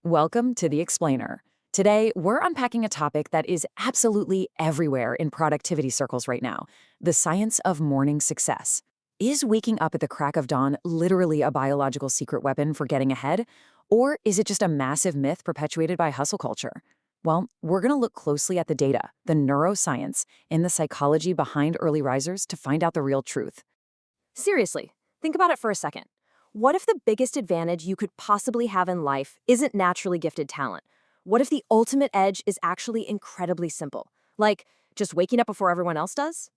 Welcome to The Explainer. Today, we're unpacking a topic that is absolutely everywhere in productivity circles right now: the science of morning success. Is waking up at the crack of dawn literally a biological secret weapon for getting ahead? Or is it just a massive myth perpetuated by hustle culture? Well, we're going to look closely at the data, the neuroscience, and the psychology behind early risers to find out the real truth. Seriously, think about it for a second. What if the biggest advantage you could possibly have in life isn't naturally gifted talent? What if the ultimate edge is actually incredibly simple? Like, just waking up before everyone else does?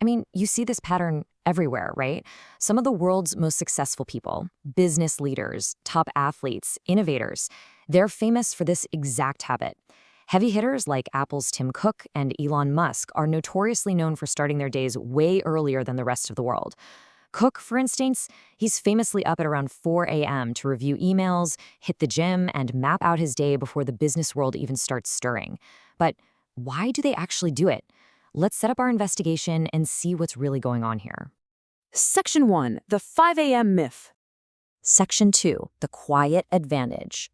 You see this pattern everywhere, right? Some of the world's most successful people, business leaders, top athletes, innovators, they're famous for this exact habit. Heavy hitters like Apple's Tim Cook and Elon Musk are notoriously known for starting their days way earlier than the rest of the world. Cook, for instance, he's famously up at around 4 a.m. to review emails, hit the gym, and map out his day before the business world even starts stirring. But why do they actually do it? Let's set up our investigation and see what's really going on here. Section 1, the 5 a.m. myth. Section 2, the quiet advantage.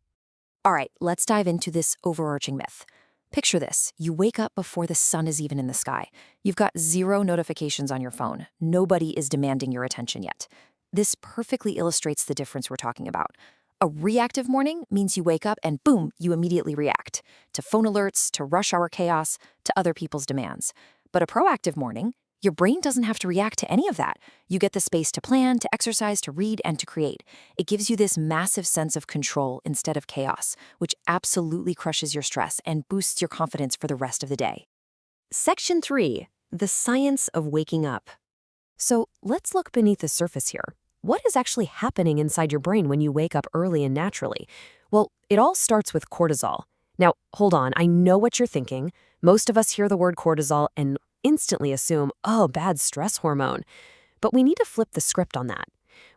All right, let's dive into this overarching myth. Picture this. You wake up before the sun is even in the sky. You've got zero notifications on your phone. Nobody is demanding your attention yet. This perfectly illustrates the difference we're talking about. A reactive morning means you wake up and boom, you immediately react to phone alerts, to rush hour chaos, to other people's demands. But a proactive morning, your brain doesn't have to react to any of that. You get the space to plan, to exercise, to read, and to create. It gives you this massive sense of control instead of chaos, which absolutely crushes your stress and boosts your confidence for the rest of the day. Section 3, the science of waking up. So let's look beneath the surface here. What is actually happening inside your brain when you wake up early and naturally? Well, it all starts with cortisol. Now, hold on, I know what you're thinking. Most of us hear the word cortisol and instantly assume, oh, bad stress hormone. But we need to flip the script on that.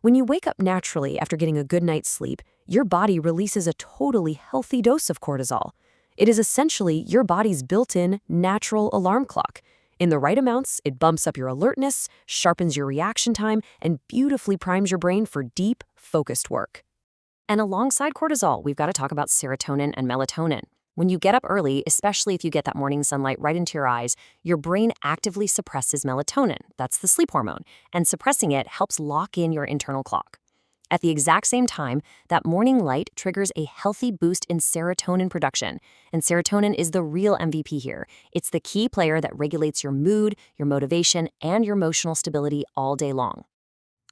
When you wake up naturally after getting a good night's sleep, your body releases a totally healthy dose of cortisol. It is essentially your body's built-in natural alarm clock. In the right amounts, it bumps up your alertness, sharpens your reaction time, and beautifully primes your brain for deep, focused work. And alongside cortisol, we've got to talk about serotonin and melatonin. When you get up early, especially if you get that morning sunlight right into your eyes, your brain actively suppresses melatonin, that's the sleep hormone, and suppressing it helps lock in your internal clock. At the exact same time, that morning light triggers a healthy boost in serotonin production. And serotonin is the real MVP here. It's the key player that regulates your mood, your motivation, and your emotional stability all day long.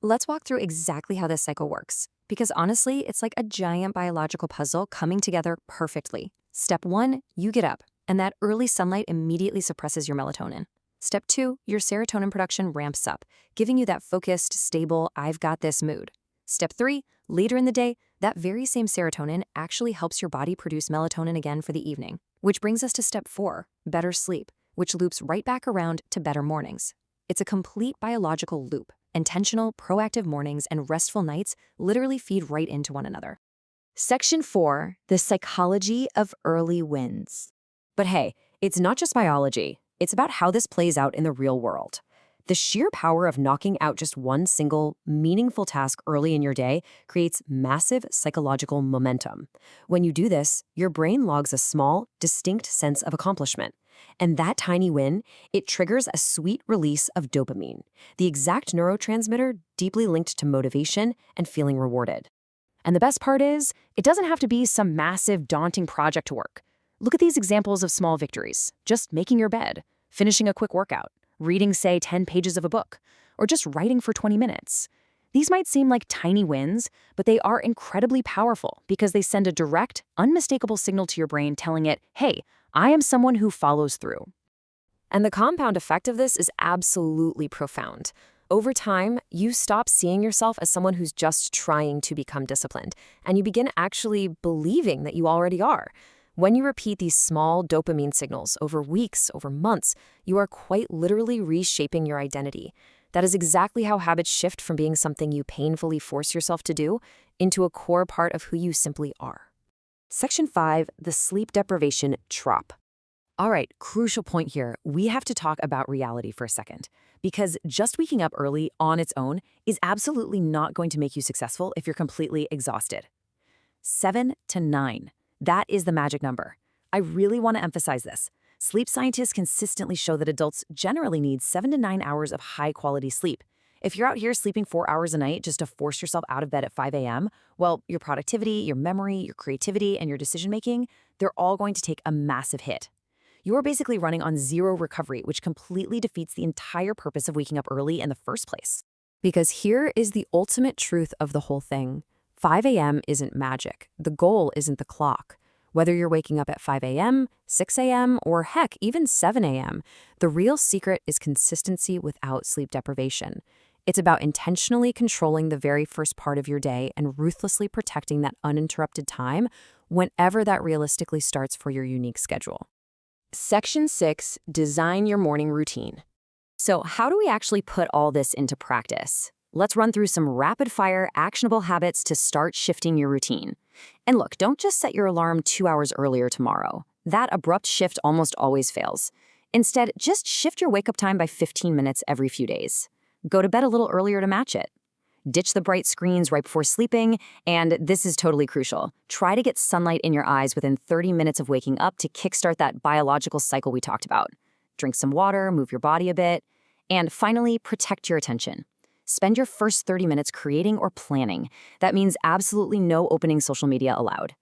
Let's walk through exactly how this cycle works, because honestly, it's like a giant biological puzzle coming together perfectly. Step 1, you get up, and that early sunlight immediately suppresses your melatonin. Step 2, your serotonin production ramps up, giving you that focused, stable, I've got this mood. Step 3, later in the day, that very same serotonin actually helps your body produce melatonin again for the evening. Which brings us to step 4, better sleep, which loops right back around to better mornings. It's a complete biological loop. Intentional, proactive mornings and restful nights literally feed right into one another. Section 4, the psychology of early wins. But hey, it's not just biology. It's about how this plays out in the real world. The sheer power of knocking out just one single, meaningful task early in your day creates massive psychological momentum. When you do this, your brain logs a small, distinct sense of accomplishment. And that tiny win, it triggers a sweet release of dopamine, the exact neurotransmitter deeply linked to motivation and feeling rewarded. And the best part is, it doesn't have to be some massive, daunting project to work. Look at these examples of small victories: just making your bed, finishing a quick workout, reading, say, 10 pages of a book, or just writing for 20 minutes. These might seem like tiny wins, but they are incredibly powerful because they send a direct, unmistakable signal to your brain telling it, hey, I am someone who follows through. And the compound effect of this is absolutely profound. Over time, you stop seeing yourself as someone who's just trying to become disciplined, and you begin actually believing that you already are. When you repeat these small dopamine signals over weeks, over months, you are quite literally reshaping your identity. That is exactly how habits shift from being something you painfully force yourself to do into a core part of who you simply are. Section 5, the sleep deprivation trap. All right, crucial point here. We have to talk about reality for a second, because just waking up early on its own is absolutely not going to make you successful if you're completely exhausted. 7 to 9. That is the magic number. I really want to emphasize this. Sleep scientists consistently show that adults generally need 7 to 9 hours of high-quality sleep. If you're out here sleeping 4 hours a night just to force yourself out of bed at 5 a.m., well, your productivity, your memory, your creativity, and your decision-making, they're all going to take a massive hit. You're basically running on zero recovery, which completely defeats the entire purpose of waking up early in the first place. Because here is the ultimate truth of the whole thing. 5 a.m. isn't magic. The goal isn't the clock. Whether you're waking up at 5 a.m., 6 a.m., or heck, even 7 a.m., the real secret is consistency without sleep deprivation. It's about intentionally controlling the very first part of your day and ruthlessly protecting that uninterrupted time whenever that realistically starts for your unique schedule. Section 6, design your morning routine. So how do we actually put all this into practice? Let's run through some rapid-fire, actionable habits to start shifting your routine. And look, don't just set your alarm 2 hours earlier tomorrow. That abrupt shift almost always fails. Instead, just shift your wake-up time by 15 minutes every few days. Go to bed a little earlier to match it. Ditch the bright screens right before sleeping, and this is totally crucial. Try to get sunlight in your eyes within 30 minutes of waking up to kickstart that biological cycle we talked about. Drink some water, move your body a bit, and finally, protect your attention. Spend your first 30 minutes creating or planning. That means absolutely no opening social media allowed.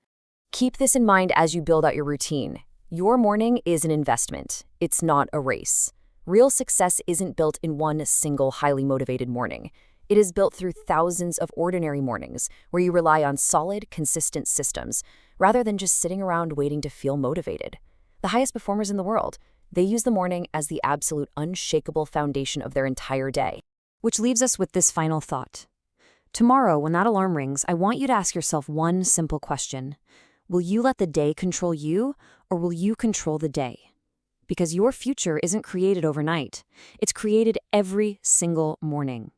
Keep this in mind as you build out your routine. Your morning is an investment. It's not a race. Real success isn't built in one single highly motivated morning. It is built through thousands of ordinary mornings where you rely on solid, consistent systems rather than just sitting around waiting to feel motivated. The highest performers in the world, they use the morning as the absolute unshakable foundation of their entire day. Which leaves us with this final thought. Tomorrow, when that alarm rings, I want you to ask yourself one simple question. Will you let the day control you, or will you control the day? Because your future isn't created overnight. It's created every single morning.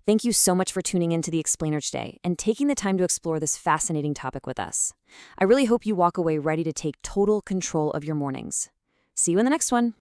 Thank you so much for tuning into The Explainer today and taking the time to explore this fascinating topic with us. I really hope you walk away ready to take total control of your mornings. See you in the next one.